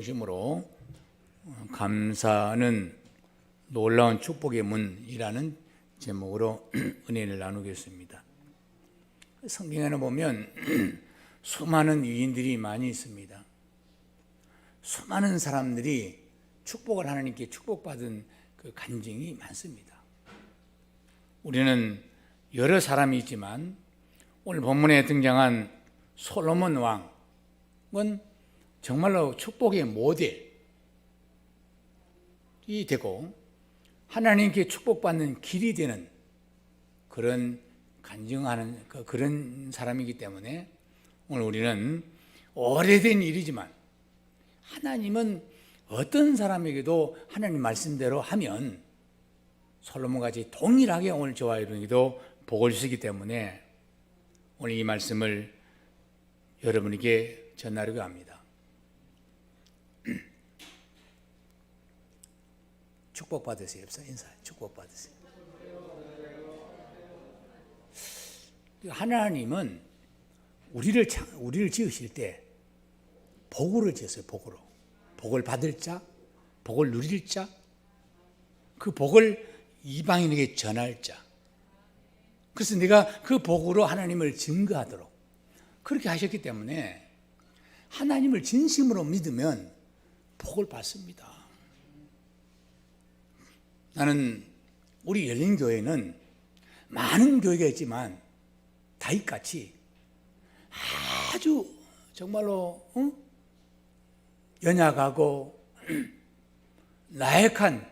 중심으로 감사는 놀라운 축복의 문이라는 제목으로 은혜를 나누겠습니다. 성경에는 보면 수많은 위인들이 많이 있습니다. 수많은 사람들이 축복을 하나님께 축복받은 그 간증이 많습니다. 우리는 여러 사람이 있지만 오늘 본문에 등장한 솔로몬 왕은 정말로 축복의 모델이 되고 하나님께 축복받는 길이 되는 그런 간증하는 그런 사람이기 때문에 오늘 우리는 오래된 일이지만 하나님은 어떤 사람에게도 하나님 말씀대로 하면 솔로몬같이 동일하게 오늘 저와 여러분에게도 복을 주시기 때문에 오늘 이 말씀을 여러분에게 전하려고 합니다. 축복 받으세요. 인사해. 축복 받으세요. 하나님은 우리를 지으실 때 복으로 지었어요. 복으로. 복을 받을 자, 복을 누릴 자, 그 복을 이방인에게 전할 자. 그래서 내가 그 복으로 하나님을 증거하도록 그렇게 하셨기 때문에 하나님을 진심으로 믿으면 복을 받습니다. 나는 우리 열린교회는 많은 교회가 있지만 다윗같이 아주 정말로 연약하고 나약한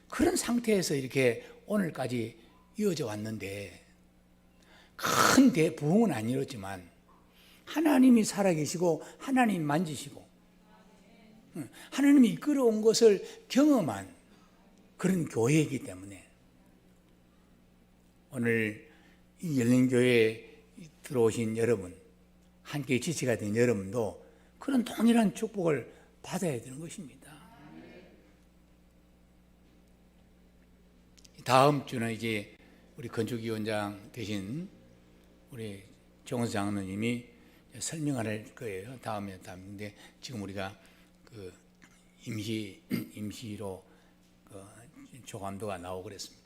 그런 상태에서 이렇게 오늘까지 이어져 왔는데 큰 부흥은 안 이뤘지만 하나님이 살아계시고 하나님 만지시고 하나님이 이끌어온 것을 경험한 그런 교회이기 때문에 오늘 이 열린교회에 들어오신 여러분, 함께 지체가 된 여러분도 그런 동일한 축복을 받아야 되는 것입니다. 다음 주는 이제 우리 건축위원장 되신 우리 정원수 장로님이 설명할 거예요. 다음인데 지금 우리가 그 임시로 조감도가 나오고 그랬습니다.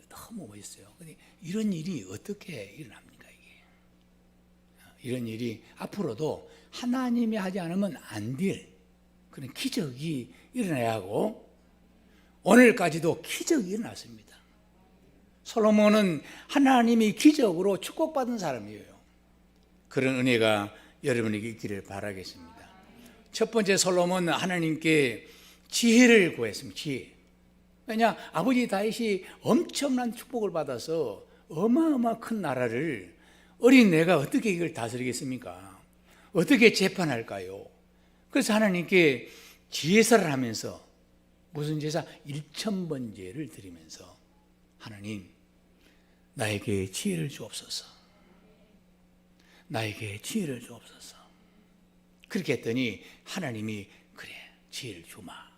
너무 멋있어요. 근데 이런 일이 어떻게 일어납니까, 이게? 이런 일이 앞으로도 하나님이 하지 않으면 안 될 그런 기적이 일어나야 하고 오늘까지도 기적이 일어났습니다. 솔로몬은 하나님이 기적으로 축복받은 사람이에요. 그런 은혜가 여러분에게 있기를 바라겠습니다. 첫 번째 솔로몬은 하나님께 지혜를 구했습니다. 지혜. 왜냐, 아버지 다윗이 엄청난 축복을 받아서 어마어마 큰 나라를 어린 내가 어떻게 이걸 다스리겠습니까? 어떻게 재판할까요? 그래서 하나님께 제사를 하면서 무슨 제사? 1000번제를 드리면서 하나님, 나에게 지혜를 주옵소서. 나에게 지혜를 주옵소서. 그렇게 했더니 하나님이 그래, 지혜를 주마.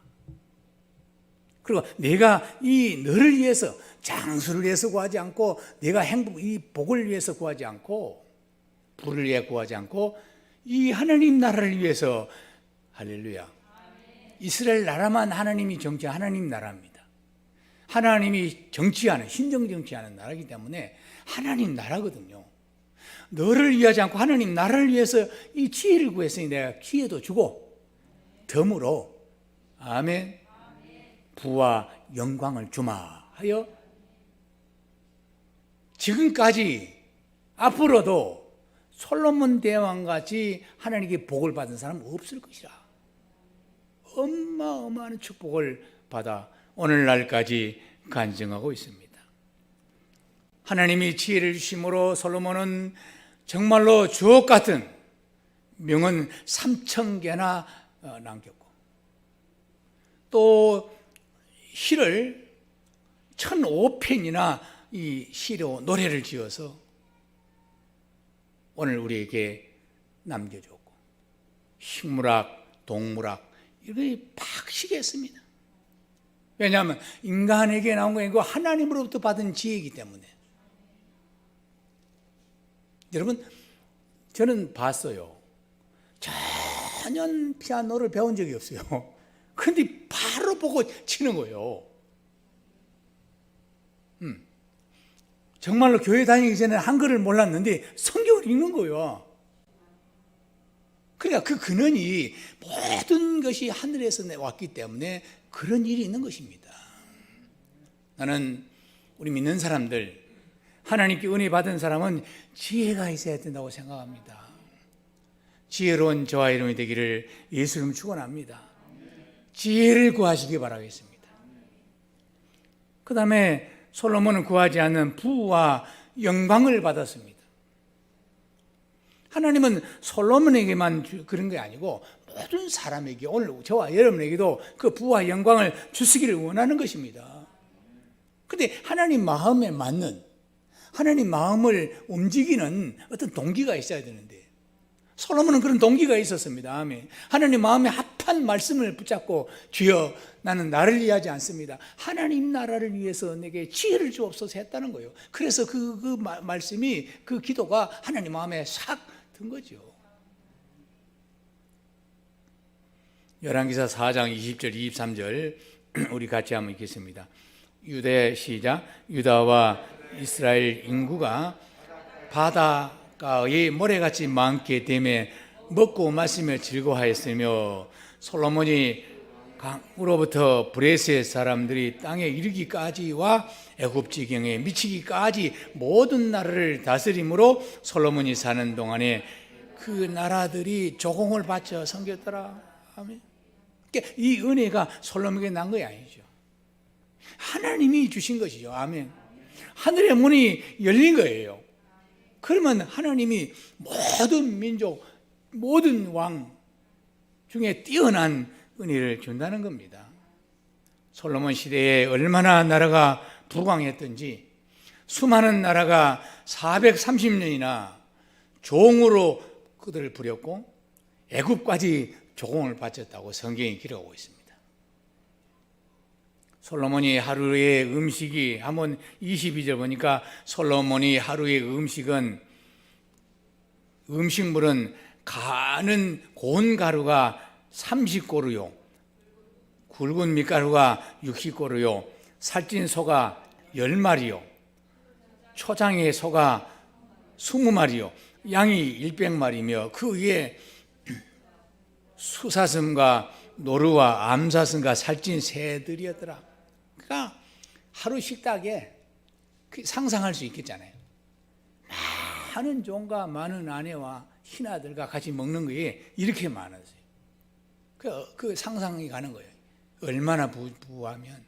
그리고 내가 이 너를 위해서 장수를 위해서 구하지 않고 내가 이 복을 위해서 구하지 않고 부를 위해 구하지 않고 이 하나님 나라를 위해서 할렐루야. 이스라엘 나라만 하나님이 정치하는 하나님 나라입니다. 하나님이 정치하는 신정 정치하는 나라이기 때문에 하나님 나라거든요. 너를 위하지 않고 하나님 나라를 위해서 이 지혜를 구했으니 내가 기회도 주고 덤으로 아멘 부와 영광을 주마 하여 지금까지 앞으로도 솔로몬 대왕같이 하나님께 복을 받은 사람은 없을 것이라. 어마어마한 축복을 받아 오늘날까지 간증하고 있습니다. 하나님이 지혜를 주심으로 솔로몬은 정말로 주옥 같은 명은 3000개나 남겼고 또 시를 1005편이나 이 시로 노래를 지어서 오늘 우리에게 남겨줬고 식물학, 동물학 이렇게 박식했습니다. 왜냐하면 인간에게 나온 거 아니고 하나님으로부터 받은 지혜이기 때문에. 여러분, 저는 봤어요. 저 5년 피아노를 배운 적이 없어요. 그런데 바로 보고 치는 거예요. 정말로 교회 다니기 전에 한글을 몰랐는데 성경을 읽는 거예요. 그러니까 그 근원이 모든 것이 하늘에서 왔기 때문에 그런 일이 있는 것입니다. 나는 우리 믿는 사람들, 하나님께 은혜 받은 사람은 지혜가 있어야 된다고 생각합니다. 지혜로운 저와 여러분이 되기를 예수 이름 축원합니다. 지혜를 구하시기 바라겠습니다. 그 다음에 솔로몬은 구하지 않는 부와 영광을 받았습니다. 하나님은 솔로몬에게만 그런 게 아니고 모든 사람에게, 오늘 저와 여러분에게도 그 부와 영광을 주시기를 원하는 것입니다. 그런데 하나님 마음에 맞는, 하나님 마음을 움직이는 어떤 동기가 있어야 되는데 솔로몬은 그런 동기가 있었습니다. 아멘. 하나님 마음에 합한 말씀을 붙잡고 주여 나는 나를 위하지 않습니다. 하나님 나라를 위해서 내게 지혜를 주옵소서 했다는 거예요. 그래서 그 말씀이, 그 기도가 하나님 마음에 싹 든 거죠. 열왕기사 4장 20절 23절 우리 같이 한번 읽겠습니다. 유대 시작. 유다와 이스라엘 인구가 바닷가의 모래같이 많게 되매 먹고 마시며 즐거워하였으며 솔로몬이 강으로부터 브레스의 사람들이 땅에 이르기까지와 애굽 지경에 미치기까지 모든 나라를 다스림으로 솔로몬이 사는 동안에 그 나라들이 조공을 바쳐 섬겼더라. 아멘. 그러니까 이 은혜가 솔로몬에게 난 것이 아니죠. 하나님이 주신 것이죠. 아멘. 하늘의 문이 열린 거예요. 그러면 하나님이 모든 민족, 모든 왕 중에 뛰어난 은혜를 준다는 겁니다. 솔로몬 시대에 얼마나 나라가 부강했던지 수많은 나라가 430년이나 종으로 그들을 부렸고 애굽까지 조공을 바쳤다고 성경이 기록하고 있습니다. 솔로몬이 하루의 음식이 한번 22절 보니까 솔로몬이 하루의 음식물은 가는 고운 가루가 30고루요, 굵은 밀가루가 60고루요, 살찐 소가 10마리요, 초장의 소가 20마리요, 양이 100마리며 그 위에 수사슴과 노루와 암사슴과 살찐 새들이었더라. 그러니까 하루 식탁에 상상할 수 있겠잖아요. 많은 종과 많은 아내와 신하들과 같이 먹는 거에 이렇게 많았어요. 그 상상이 가는 거예요. 얼마나 부하면.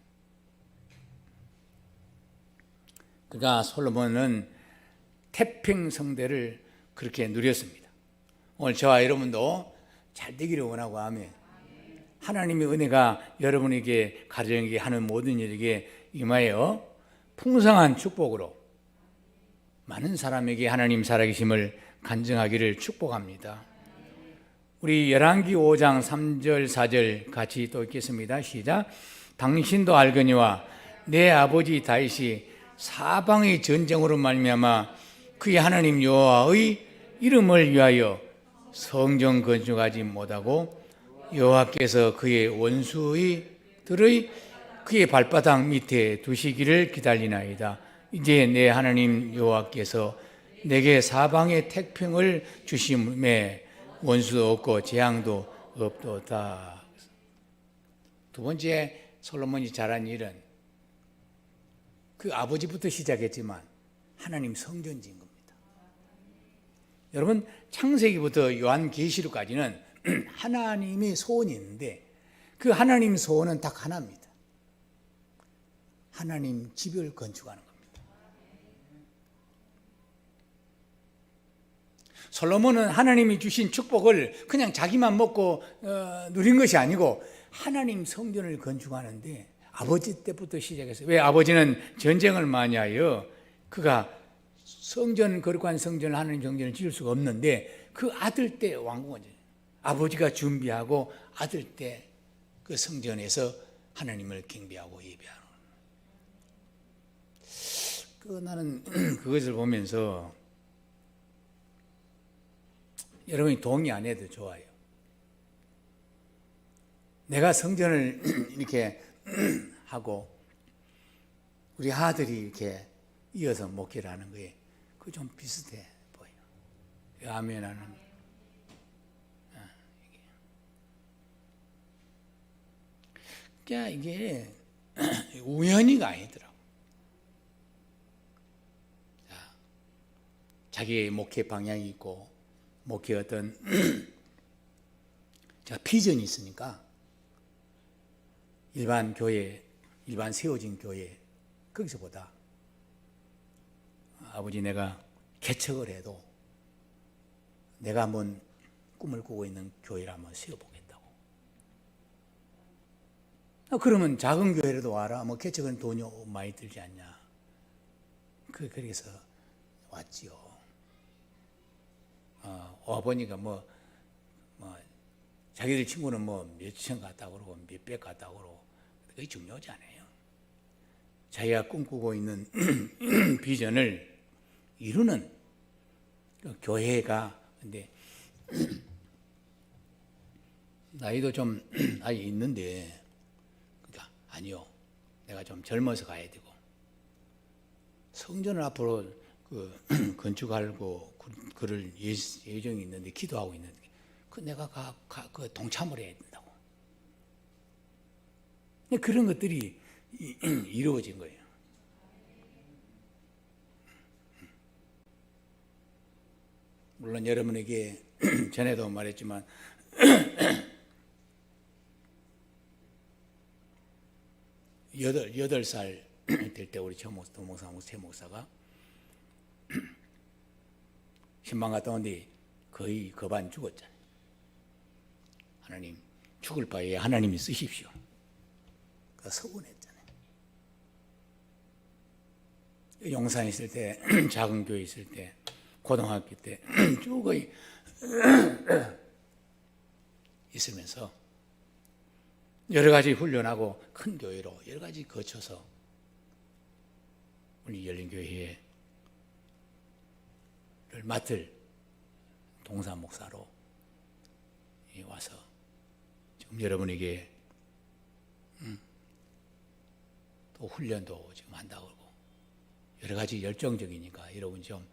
그러니까 솔로몬은 태평성대를 그렇게 누렸습니다. 오늘 저와 여러분도 잘 되기를 원하고 아멘. 하나님의 은혜가 여러분에게, 가정에게 하는 모든 일에게 임하여 풍성한 축복으로 많은 사람에게 하나님 살아계심을 간증하기를 축복합니다. 우리 열왕기 5장 3절 4절 같이 또 읽겠습니다. 시작. 당신도 알거니와 내 아버지 다윗이 사방의 전쟁으로 말미암아 그의 하나님 여호와의 이름을 위하여 성전 건축하지 못하고 여호와께서 그의 원수들의 그의 발바닥 밑에 두시기를 기다리나이다. 이제 내 하나님 여호와께서 내게 사방의 태평을 주심에 원수도 없고 재앙도 없도다. 두 번째 솔로몬이 잘한 일은 그 아버지부터 시작했지만 하나님 성전 지은 겁니다. 여러분 창세기부터 요한계시록까지는 하나님의 소원이 있는데 그 하나님 소원은 딱 하나입니다. 하나님 집을 건축하는 겁니다. 솔로몬은 하나님이 주신 축복을 그냥 자기만 먹고 누린 것이 아니고 하나님 성전을 건축하는데 아버지 때부터 시작했어요. 왜? 아버지는 전쟁을 많이 하여 그가 성전, 거룩한 성전을, 하나님 성전을 지을 수가 없는데 그 아들 때 왕궁을 아버지가 준비하고 아들 때 그 성전에서 하나님을 경배하고 예배하는. 나는 그것을 보면서 여러분이 동의 안 해도 좋아요. 내가 성전을 이렇게 하고 우리 아들이 이렇게 이어서 목회를 하는 거에 그 좀 비슷해 보여. 아멘 하는. 그러니까 이게 우연히가 아니더라고. 자기의 목회 방향이 있고 목회 어떤 비전이 있으니까 일반 교회, 일반 세워진 교회 거기서보다 아버지 내가 개척을 해도 내가 한번 꿈을 꾸고 있는 교회를 한번 세워보겠다고. 그러면 작은 교회라도 와라. 뭐 개척은 돈이 많이 들지 않냐. 그래서 왔지요. 와보니까 자기들 친구는 몇천 갔다 그러고 몇백 갔다 그러고 그게 중요하지 않아요. 자기가 꿈꾸고 있는 비전을 이루는 교회가. 근데 나이도 좀 아직 있는데, 그러니까 아니요, 내가 좀 젊어서 가야 되고 성전을 앞으로 건축하려고 그럴 예정이 있는데 기도하고 있는데 내가 그 동참을 해야 된다고. 그런 것들이 이루어진 거예요. 물론 여러분에게 전에도 말했지만 여덟 살 될 때 우리 최 목사가 신방 갔다 온뒤 거의 거반 죽었잖아요. 하나님, 죽을 바에 하나님이 쓰십시오. 서운했잖아요. 용산에 있을 때, 작은 교회 있을 때, 고등학교 때 쭉 있으면서 여러 가지 훈련하고 큰 교회로 여러 가지 거쳐서 우리 열린교회를 맡을 동사 목사로 와서 지금 여러분에게 또 훈련도 지금 한다고 그러고 여러 가지 열정적이니까 여러분 좀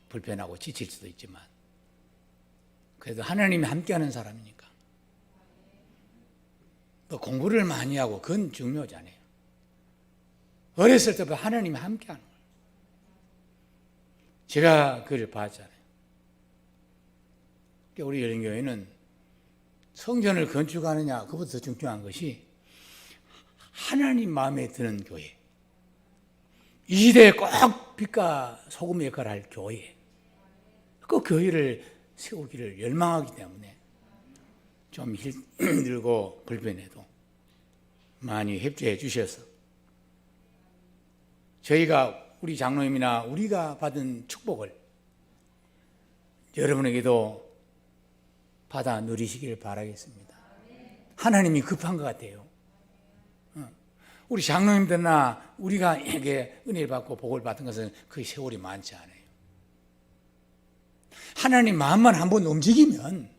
불편하고 지칠 수도 있지만 그래도 하나님이 함께하는 사람이니까 또 공부를 많이 하고 그건 중요하지 않아요. 어렸을 때부터 하나님이 함께하는 거예요. 제가 그를 봤잖아요. 우리 열린교회는 성전을 건축하느냐 그것보다 더 중요한 것이 하나님 마음에 드는 교회, 이 시대에 꼭 빛과 소금의 역할을 할 교회, 그 교회를 세우기를 열망하기 때문에 좀 힘들고 불편해도 많이 협조해 주셔서 저희가 우리 장로님이나 우리가 받은 축복을 여러분에게도 받아 누리시기를 바라겠습니다. 하나님이 급한 것 같아요. 우리 장로님들나 우리가 이게 은혜를 받고 복을 받은 것은 그 세월이 많지 않아요. 하나님 마음만 한번 움직이면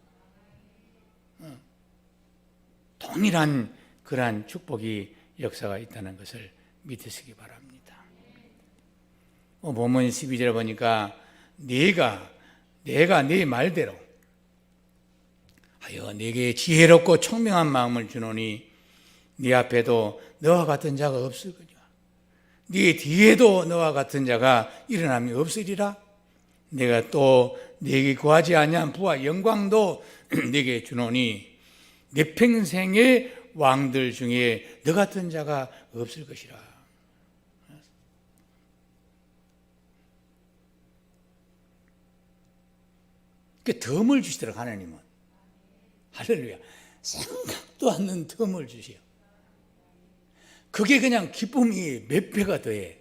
동일한 그러한 축복이 역사가 있다는 것을 믿으시기 바랍니다. 본문 12절에 보니까 내가 네 말대로 하여 내게 지혜롭고 총명한 마음을 주노니 네 앞에도 너와 같은 자가 없을 거냐. 네 뒤에도 너와 같은 자가 일어남이 없으리라. 내가 또 네게 구하지 아니한 부와 영광도 네게 주노니 네 평생의 왕들 중에 너 같은 자가 없을 것이라. 그 덤을 주시더라고 하나님은. 할렐루야. 생각도 않는 덤을 주시오. 그게 그냥 기쁨이 몇 배가 더해.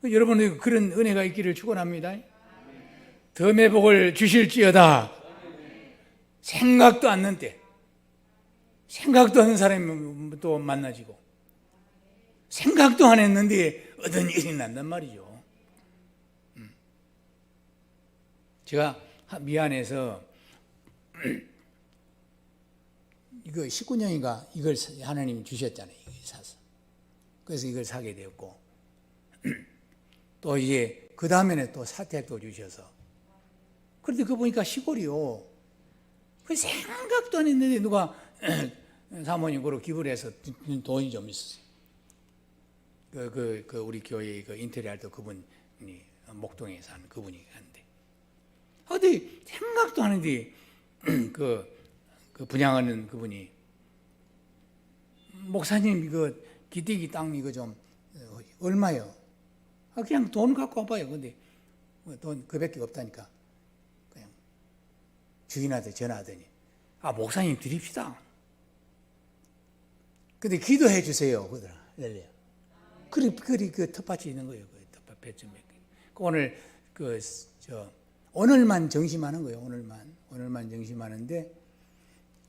여러분 그런 은혜가 있기를 축원합니다. 덤의 복을 주실지어다. 생각도 않는 때, 생각도 않는 사람이 또 만나지고, 생각도 안 했는데 어떤 일이 난단 말이죠. 제가 미안해서 이거 19년인가 이걸 하나님이 주셨잖아요. 이걸 사서. 그래서 이걸 사게 되었고, 또 이제 그 다음에는 또 사택도 주셔서. 그런데 그거 보니까 시골이요. 그 생각도 안 했는데 누가 사모님으로 기부를 해서 돈이 좀 있었어요. 우리 교회 그 인테리어 할 때 그분이 목동에 사는 그분이 하는데, 어디 생각도 안 했는데 그 분양하는 그분이, 목사님 이거 기대기 땅 이거 좀 얼마요? 그냥 돈 갖고 와봐요. 근데 돈 그밖에 없다니까 그냥 주인한테 전화하더니, 목사님 드립시다. 근데 기도해 주세요. 그러더라. 그리 그 텃밭이 있는 거예요. 그 텃밭 배쯤에. 오늘 오늘만 정심하는 거예요. 오늘만 정심하는데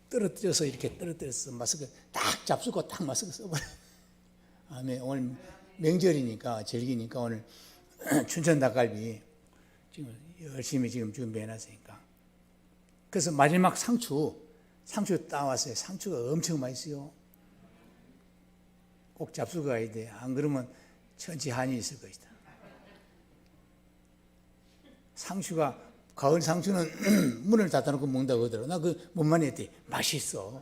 떨어뜨려서 이렇게 떨어뜨려서 마스크 딱 잡수고 딱 마스크 써버려. 아멘. 오늘 명절이니까 절기니까 오늘 춘천 닭갈비 지금 열심히 지금 준비해놨으니까. 그래서 마지막 상추 따왔어요. 상추가 엄청 맛있어요. 꼭 잡수고 가야 돼. 안 그러면 천지 한이 있을 것이다. 상추가, 가을 상추는 문을 닫아놓고 먹는다고 하더라고. 나 그 뭔만 했더니 맛있어.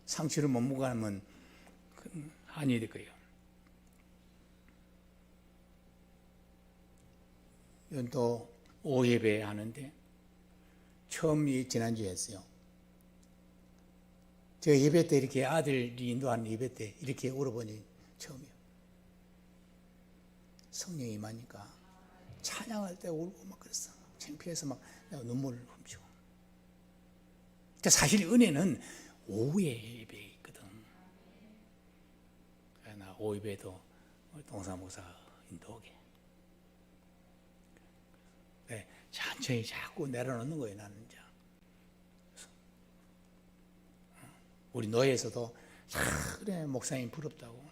상추를 못 먹으면 한이 될 거예요. 이건 또 오예배 하는데 처음 지난주에 했어요. 저 예배 때 이렇게 아들이 인도하는 예배 때 이렇게 울어보니 처음이에요. 성령이 임하니까 찬양할 때 울고 막 그랬어. 창피해서 막 눈물을 훔치고. 그러니까 사실 은혜는 오후에 예배에 있거든. 나 오후 예배도 동사 목사 인도하게. 네, 천천히 자꾸 내려놓는 거예요. 나는 이제. 우리 노예에서도 그래 목사님 부럽다고.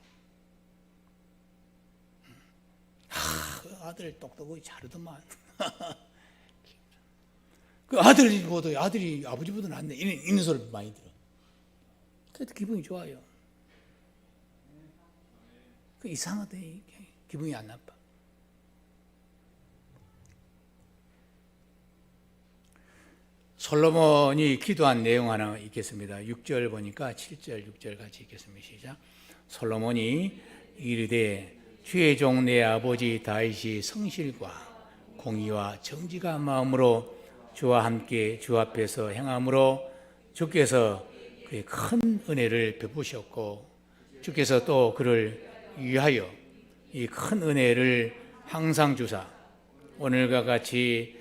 그 아들 똑똑하게 잘하더만. 그 아들이 아버지보다 낫네. 이런 소리 많이 들어. 그래도 기분이 좋아요. 그 이상하다. 기분이 안 나빠. 솔로몬이 기도한 내용 하나 읽겠습니다. 6절 보니까 7절, 6절 같이 읽겠습니다. 시작. 솔로몬이 이르되 주의 종 내 아버지 다윗이 성실과 공의와 정직한 마음으로 주와 함께 주 앞에서 행함으로 주께서 그의 큰 은혜를 베푸셨고 주께서 또 그를 위하여 이 큰 은혜를 항상 주사 오늘과 같이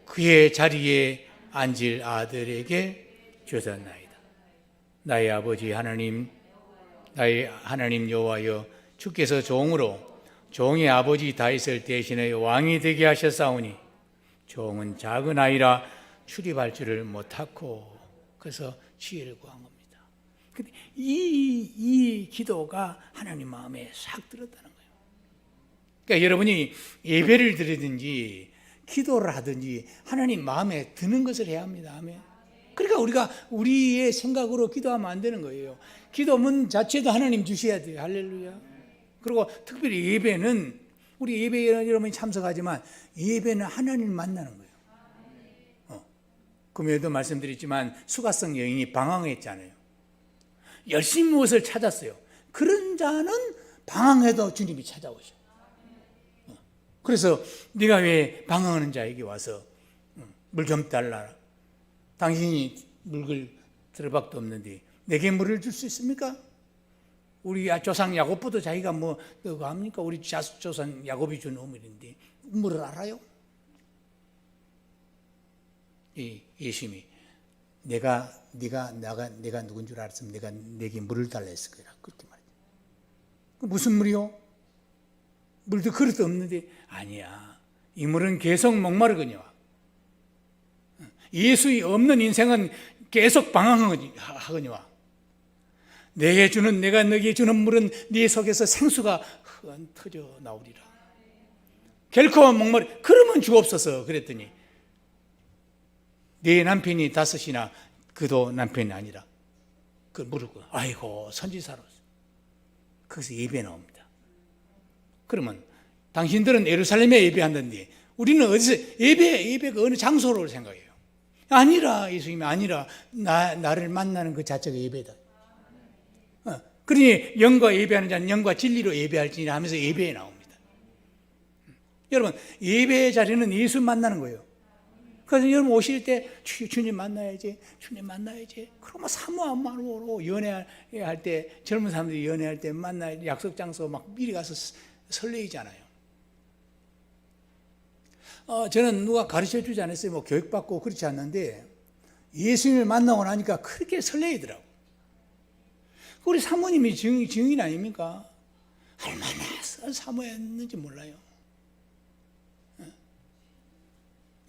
그의 자리에 앉을 아들에게 주셨나이다. 나의 아버지 하나님, 나의 하나님 여호와여, 주께서 종으로 종의 아버지 다윗을 대신해 왕이 되게 하셨사오니 종은 작은 아이라 출입할 줄을 못하고 그래서 지혜를 구한 겁니다. 근데 이 기도가 하나님 마음에 싹 들었다는 거예요. 그러니까 여러분이 예배를 드리든지 기도를 하든지 하나님 마음에 드는 것을 해야 합니다. 아멘. 그러니까 우리가 우리의 생각으로 기도하면 안 되는 거예요. 기도문 자체도 하나님 주셔야 돼요. 할렐루야. 그리고 특별히 예배는 우리 예배에 여러분이 참석하지만 예배는 하나님 만나는 거예요. 금요일도 말씀드렸지만 수가성 여인이 방황했잖아요. 열심히 무엇을 찾았어요. 그런 자는 방황해도 주님이 찾아오셔. 그래서 네가 왜 방황하는 자에게 와서 물 좀 달라. 당신이 물을 들어박도 없는데 내게 물을 줄 수 있습니까? 우리 조상 야곱보다 자기가 뭐 그거 합니까? 우리 조상 야곱이 준 우물인데 물을 알아요? 이 예수님이 내가 누군 줄 알았으면 내가 내게 물을 달라 했을 거라 그렇게 말이야. 무슨 물이요? 물도 그릇도 없는데 아니야. 이 물은 계속 목마르거니와. 예수의 없는 인생은 계속 방황하거니와. 내가 너에게 주는 물은 네 속에서 생수가 터져 나오리라. 결코 목마르. 그러면 주옵소서 그랬더니 네 남편이 5이나 그도 남편이 아니라 그 물고 아이고 선지자로서 거기서 예배 나옵니다. 그러면 당신들은 예루살렘에 예배한다는데 우리는 어디서 예배가 어느 장소로 생각해요? 아니라 예수님이 아니라 나를 만나는 그 자체가 예배다. 그러니 영과 예배하는 자는 영과 진리로 예배할지니라 하면서 예배에 나옵니다. 여러분 예배의 자리는 예수 만나는 거예요. 그래서 여러분 오실 때 주님 만나야지, 주님 만나야지. 그러면 사모한 마음으로 연애할 때 젊은 사람들이 연애할 때 만나 약속 장소 막 미리 가서 설레이잖아요. 저는 누가 가르쳐 주지 않았어요. 뭐 교육받고 그렇지 않는데 예수님을 만나고 나니까 그렇게 설레이더라고. 우리 사모님이 증인 아닙니까? 얼마나 사모했는지 몰라요.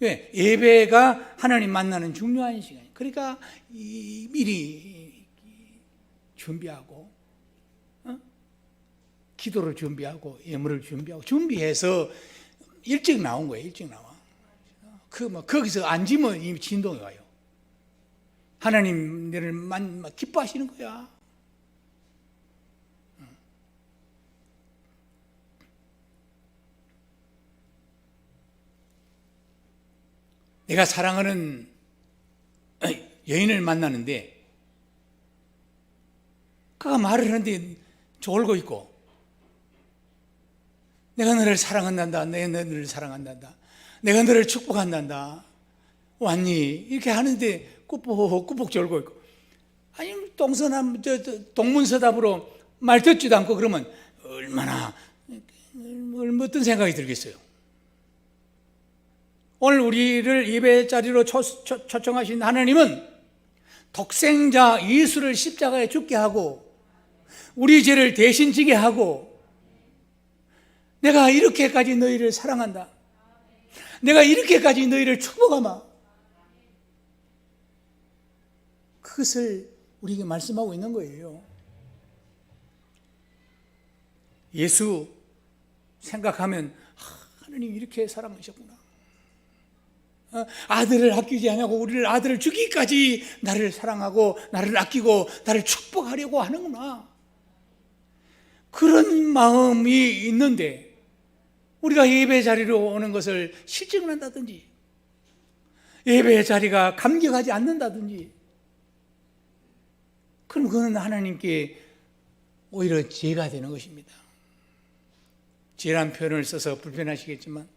왜? 예배가 하나님 만나는 중요한 시간이에요. 그러니까 미리 준비하고 기도를 준비하고 예물을 준비해서 일찍 나온 거예요. 일찍 나와. 거기서 앉으면 이미 진동이 와요. 하나님들을 기뻐하시는 거야. 내가 사랑하는 여인을 만나는데 그가 말을 하는데 졸고 있고 내가 너를 사랑한단다. 내가 너를 사랑한단다. 내가 너를 축복한단다. 왔니? 이렇게 하는데 꾸벅꾸벅 졸고 있고 아니 동문서답으로 말 듣지도 않고 그러면 얼마나 어떤 생각이 들겠어요. 오늘 우리를 예배 자리로 초청하신 하나님은 독생자 예수를 십자가에 죽게 하고 우리 죄를 대신 지게 하고 내가 이렇게까지 너희를 사랑한다. 내가 이렇게까지 너희를 축복하마. 그것을 우리에게 말씀하고 있는 거예요. 예수 생각하면 하나님 이렇게 사랑하셨구나. 아들을 아끼지 않고 우리를 아들을 주기까지 나를 사랑하고 나를 아끼고 나를 축복하려고 하는구나. 그런 마음이 있는데 우리가 예배 자리로 오는 것을 실증을 한다든지 예배 자리가 감격하지 않는다든지 그럼 그건 하나님께 오히려 죄가 되는 것입니다. 죄란 표현을 써서 불편하시겠지만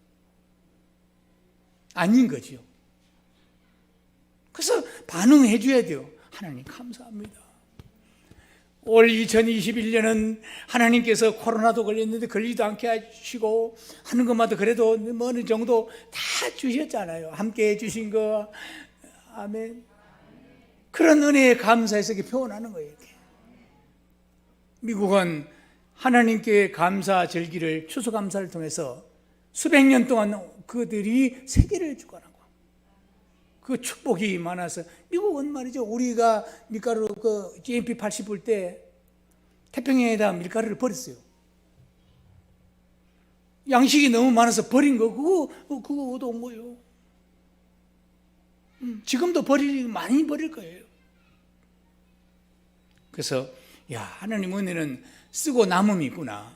아닌 거죠. 그래서 반응해 줘야 돼요. 하나님 감사합니다. 올 2021년은 하나님께서 코로나도 걸렸는데 걸리지도 않게 하시고 하는 것마다 그래도 어느 정도 다 주셨잖아요. 함께 해 주신 거. 아멘. 그런 은혜에 감사해서 이렇게 표현하는 거예요. 이렇게. 미국은 하나님께 감사 절기를 추수감사를 통해서 수백 년 동안 그들이 세계를 주관하고 그 축복이 많아서 미국은 말이죠. 우리가 밀가루 GNP 80 볼 때 태평양에다 밀가루를 버렸어요. 양식이 너무 많아서 버린 거 그거 얻어온 거예요. 지금도 많이 버릴 거예요. 그래서 하나님 은혜는 쓰고 남음이 있구나.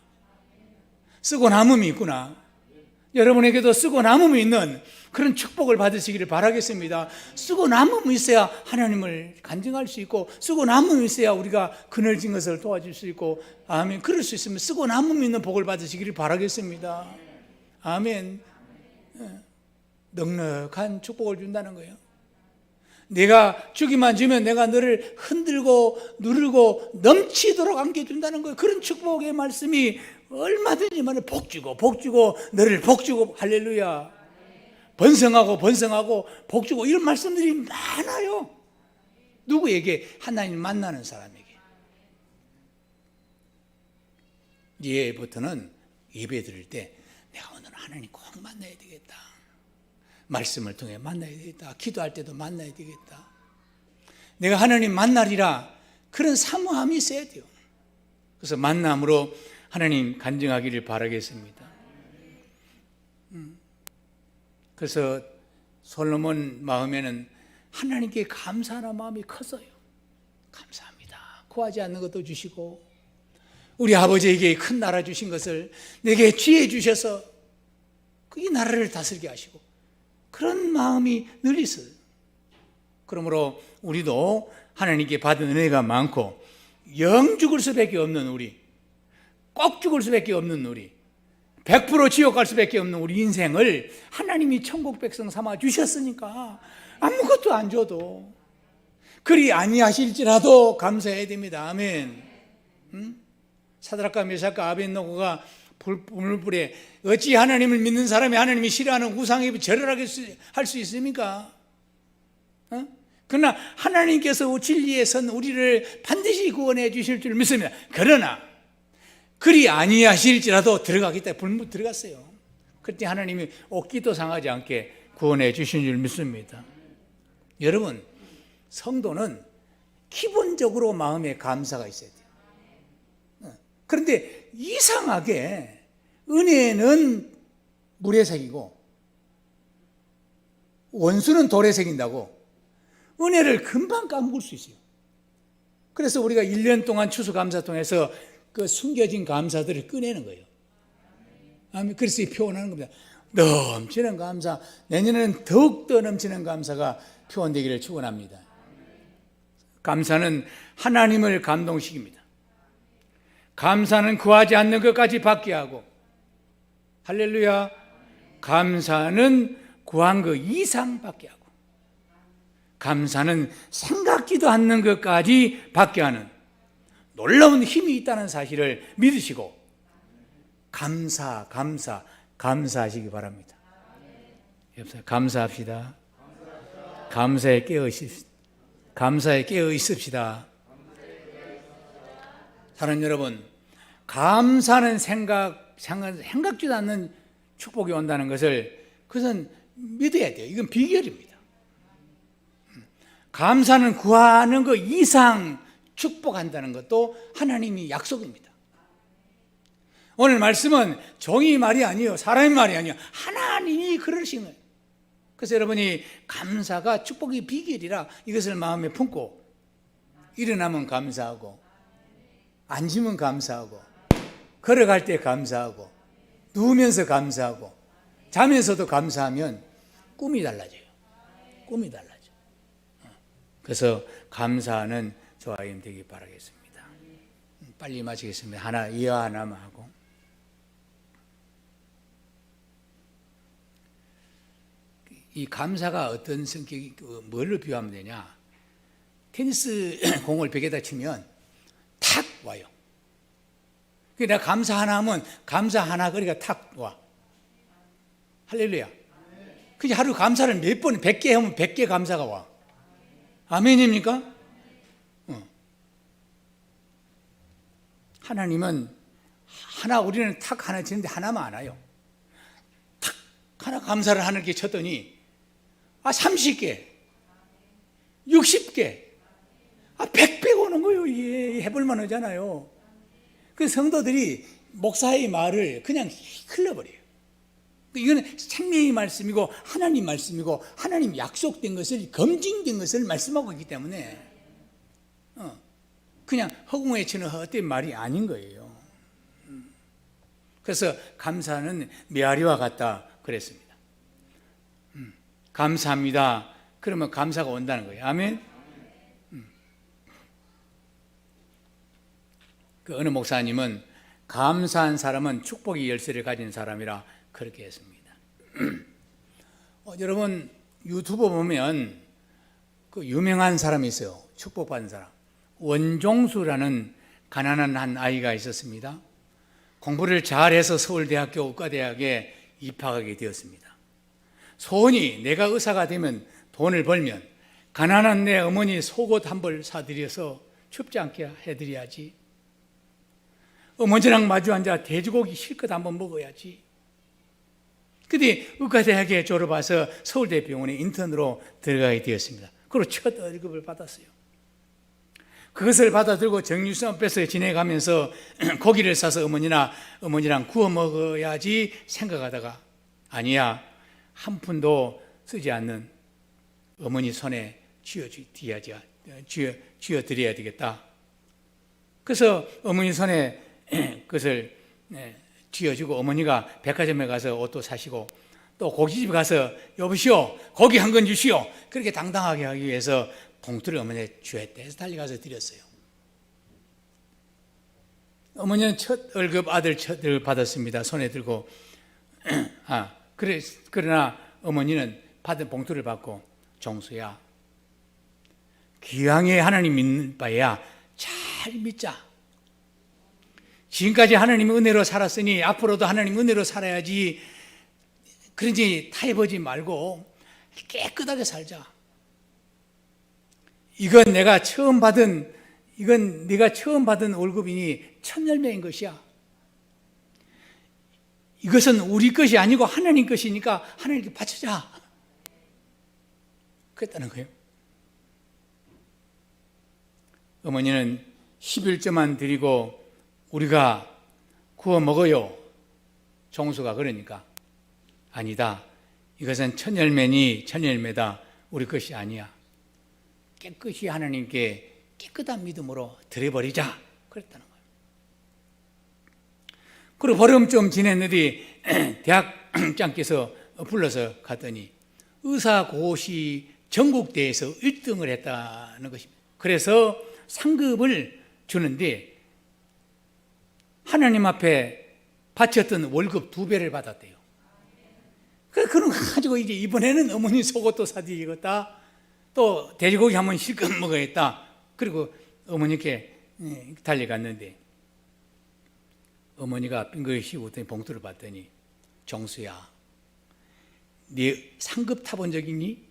쓰고 남음이 있구나. 여러분에게도 쓰고 남음이 있는 그런 축복을 받으시기를 바라겠습니다. 쓰고 남음이 있어야 하나님을 간증할 수 있고 쓰고 남음이 있어야 우리가 그늘진 것을 도와줄 수 있고 아멘. 그럴 수 있으면 쓰고 남음이 있는 복을 받으시기를 바라겠습니다. 아멘. 넉넉한 축복을 준다는 거예요. 내가 주기만 주면 내가 너를 흔들고 누르고 넘치도록 안겨준다는 거예요. 그런 축복의 말씀이 얼마든지 말해 복 주고 너를 복 주고 할렐루야. 번성하고 복 주고 이런 말씀들이 많아요. 누구에게? 하나님 만나는 사람에게. 이제부터는 예배 드릴 때 내가 오늘 하나님 꼭 만나야 되겠다. 말씀을 통해 만나야 되겠다. 기도할 때도 만나야 되겠다. 내가 하나님 만나리라 그런 사모함이 있어야 돼요. 그래서 만남으로 하나님 간증하기를 바라겠습니다. 그래서 솔로몬 마음에는 하나님께 감사하는 마음이 컸어요. 감사합니다. 구하지 않는 것도 주시고 우리 아버지에게 큰 나라 주신 것을 내게 지혜 주셔서 이 나라를 다스리게 하시고 그런 마음이 늘 있어요. 그러므로 우리도 하나님께 받은 은혜가 많고 영 죽을 수밖에 없는 우리, 꼭 죽을 수밖에 없는 우리, 100% 지옥 갈 수밖에 없는 우리 인생을 하나님이 천국 백성 삼아 주셨으니까 아무것도 안 줘도 그리 아니하실지라도 감사해야 됩니다. 아멘. 사드락과 메삭과 아벳노고가 불불에 어찌 하나님을 믿는 사람이 하나님이 싫어하는 우상에 절을 할 수 있습니까? 그러나 하나님께서 진리에 선 우리를 반드시 구원해 주실 줄 믿습니다. 그러나 그리 아니하실지라도 들어가겠다. 불못 들어갔어요. 그때 하나님이 옷깃도 상하지 않게 구원해 주신 줄 믿습니다. 여러분, 성도는 기본적으로 마음에 감사가 있어야 돼요. 그런데 이상하게 은혜는 물에 새기고 원수는 돌에 새긴다고 은혜를 금방 까먹을 수 있어요. 그래서 우리가 1년 동안 추수감사 통해서 그 숨겨진 감사들을 꺼내는 거예요. 그래서 표현하는 겁니다. 넘치는 감사, 내년에는 더욱더 넘치는 감사가 표현되기를 축원합니다. 감사는 하나님을 감동시킵니다. 감사는 구하지 않는 것까지 받게 하고, 할렐루야. 감사는 구한 것 이상 받게 하고, 감사는 생각지도 않는 것까지 받게 하는 놀라운 힘이 있다는 사실을 믿으시고 감사하시기 바랍니다. 감사합시다. 감사에 깨어 있읍시다. 사랑하는 여러분, 감사는 생각지도 않는 축복이 온다는 것을 그것은 믿어야 돼요. 이건 비결입니다. 감사는 구하는 것 이상 축복한다는 것도 하나님이 약속입니다. 오늘 말씀은 종이 말이 아니에요. 사람의 말이 아니에요. 하나님이 그러신 거예요. 그래서 여러분이 감사가 축복의 비결이라 이것을 마음에 품고 일어나면 감사하고 앉으면 감사하고 걸어갈 때 감사하고 누우면서 감사하고 자면서도 감사하면 꿈이 달라져요. 꿈이 달라져요. 그래서 감사하는 저와 여러분 되기 바라겠습니다. 빨리 마치겠습니다. 이어 하나만 하고. 이 감사가 어떤 성격이 뭘로 비유하면 되냐? 테니스 공을 벽에다 치면 탁 와요. 내가 감사 하나 하면 감사 하나 거리가 탁 와. 할렐루야. 그게 하루 감사를 몇 번, 100개 하면 100개 감사가 와. 아멘입니까? 하나님은 우리는 탁 하나 치는데 하나만 안 와요. 탁 하나 감사를 하늘께 쳤더니 30개, 60개, 100배 오는 거예요. 이게 해볼만 하잖아요. 그 성도들이 목사의 말을 그냥 흘려버려요. 이거는 생명의 말씀이고 하나님 말씀이고 하나님 약속된 것을 검증된 것을 말씀하고 있기 때문에 그냥 허공에 치는 헛된 말이 아닌 거예요. 그래서 감사는 메아리와 같다 그랬습니다. 감사합니다. 그러면 감사가 온다는 거예요. 아멘. 그 어느 목사님은 감사한 사람은 축복의 열쇠를 가진 사람이라 그렇게 했습니다. 여러분 유튜브 보면 그 유명한 사람이 있어요. 축복받은 사람. 원종수라는 가난한 한 아이가 있었습니다. 공부를 잘해서 서울대학교 의과대학에 입학하게 되었습니다. 소원이 내가 의사가 되면 돈을 벌면 가난한 내 어머니 속옷 한 벌 사드려서 춥지 않게 해드려야지. 어머니랑 마주 앉아 돼지고기 실컷 한번 먹어야지. 근데 의과대학에 졸업해서 서울대병원에 인턴으로 들어가게 되었습니다. 그리고 첫 월급을 받았어요. 그것을 받아들고 정유수 앞에서 지내가면서 고기를 사서 어머니랑 구워 먹어야지 생각하다가 아니야, 한 푼도 쓰지 않는 어머니 손에 쥐어드려야 되겠다. 그래서 어머니 손에 그것을 쥐어주고 어머니가 백화점에 가서 옷도 사시고 또 고깃집에 가서 여보시오 고기 한 건 주시오 그렇게 당당하게 하기 위해서 봉투를 어머니에 주었대. 그래서 달려가서 드렸어요. 어머니는 첫 월급 아들 첫을 받았습니다. 손에 들고 그러나 어머니는 받은 봉투를 받고 정수야 기왕에 하나님 믿는 바야 잘 믿자. 지금까지 하나님 은혜로 살았으니 앞으로도 하나님 은혜로 살아야지. 그런지 타협하지 말고 깨끗하게 살자. 이건 네가 처음 받은 월급이니 첫 열매인 것이야. 이것은 우리 것이 아니고 하나님 것이니까 하나님께 바치자. 그랬다는 거예요. 어머니는 11조만 드리고 우리가 구워 먹어요. 정수가 그러니까 아니다. 이것은 첫 열매다. 우리 것이 아니야. 깨끗이 하나님께 깨끗한 믿음으로 드려버리자. 그랬다는 거예요. 그리고 보름 좀 지냈는데 대학장께서 불러서 갔더니 의사고시 전국대회에서 1등을 했다는 것입니다. 그래서 상급을 주는데 하나님 앞에 바쳤던 월급 2배를 받았대요. 그런 거 가지고 이제 이번에는 어머니 속옷도 사드리겠다. 또 돼지고기 한번 실컷 먹어야겠다. 그리고 어머니께 달려갔는데 어머니가 빙글 씌우더니 봉투를 봤더니 정수야 네 상급 타본 적 있니?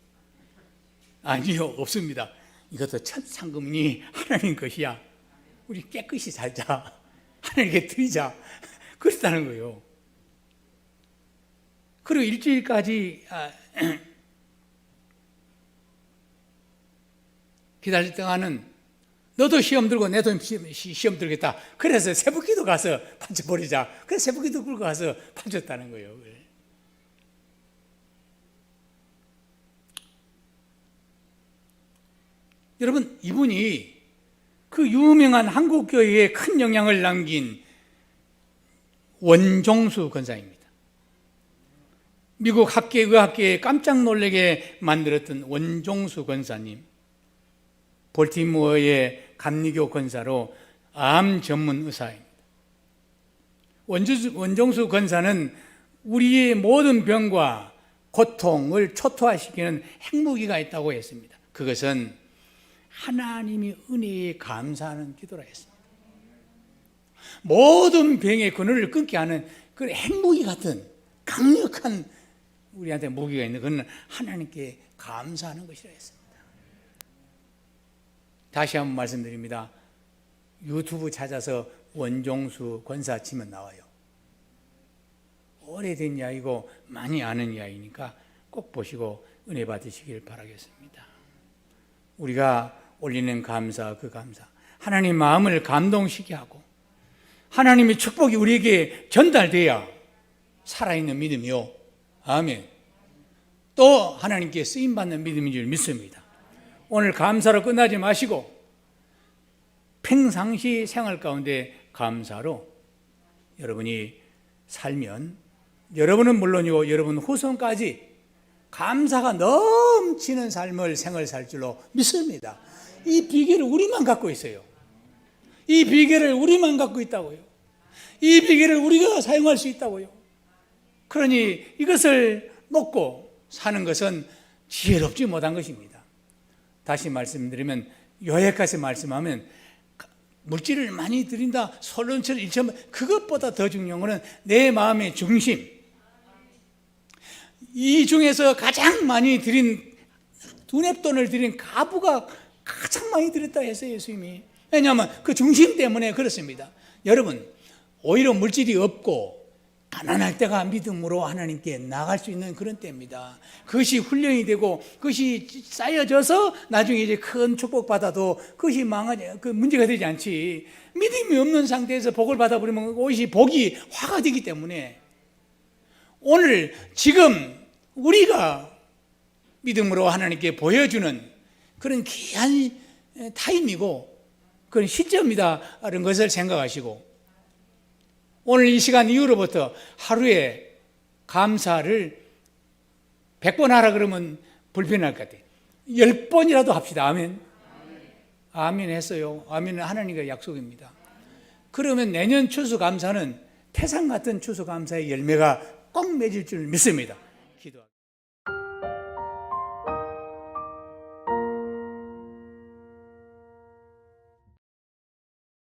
아니요 없습니다. 이것도 첫 상급이니 하나님 것이야. 우리 깨끗이 살자. 하나님께 드리자. 그랬다는 거예요. 그리고 일주일까지 기다릴 동안은 너도 시험 들고 내 돈 시험 들겠다. 그래서 새벽기도 가서 판쳐버리자. 그래서 새벽기도 끌고 가서 판쳤다는 거예요. 여러분 이분이 그 유명한 한국교회에 큰 영향을 남긴 원종수 권사입니다. 미국 의학계에 깜짝 놀라게 만들었던 원종수 권사님, 볼티모어의 감리교 권사로 암 전문 의사입니다. 원종수 권사는 우리의 모든 병과 고통을 초토화시키는 핵무기가 있다고 했습니다. 그것은 하나님이 은혜에 감사하는 기도라 했습니다. 모든 병의 근원을 끊게 하는 그 핵무기 같은 강력한 우리한테 무기가 있는 그건 하나님께 감사하는 것이라 했습니다. 다시 한번 말씀드립니다. 유튜브 찾아서 원종수 권사 치면 나와요. 오래된 이야기고 많이 아는 이야기니까 꼭 보시고 은혜 받으시길 바라겠습니다. 우리가 올리는 감사, 그 감사 하나님 마음을 감동시게 하고 하나님의 축복이 우리에게 전달돼야 살아있는 믿음이요. 아멘. 또 하나님께 쓰임받는 믿음인 줄 믿습니다. 오늘 감사로 끝나지 마시고 평상시 생활 가운데 감사로 여러분이 살면 여러분은 물론이고 여러분 후손까지 감사가 넘치는 생을 살 줄로 믿습니다. 이 비결을 우리만 갖고 있어요. 이 비결을 우리만 갖고 있다고요. 이 비결을 우리가 사용할 수 있다고요. 그러니 이것을 놓고 사는 것은 지혜롭지 못한 것입니다. 다시 말씀드리면 여기까지 말씀하면 물질을 많이 드린다, 솔론처럼 일처럼 그것보다 더 중요한 것은 내 마음의 중심. 이 중에서 가장 많이 드린 두뇌돈을 드린 가부가 가장 많이 드렸다 했어요, 예수님이. 왜냐하면 그 중심 때문에 그렇습니다. 여러분, 오히려 물질이 없고 가난할 때가 믿음으로 하나님께 나갈 수 있는 그런 때입니다. 그것이 훈련이 되고 그것이 쌓여져서 나중에 이제 큰 축복 받아도 그것이 그 문제가 되지 않지. 믿음이 없는 상태에서 복을 받아버리면 그것이 복이 화가 되기 때문에 오늘 지금 우리가 믿음으로 하나님께 보여주는 그런 귀한 타임이고 그런 시점이다라는 것을 생각하시고 오늘 이 시간 이후로부터 하루에 감사를 100번 하라 그러면 불편할 것 같아요. 10번이라도 합시다. 아멘. 아멘 했어요. 아멘은 하나님의 약속입니다. 그러면 내년 추수감사는 태산 같은 추수감사의 열매가 꼭 맺을 줄 믿습니다.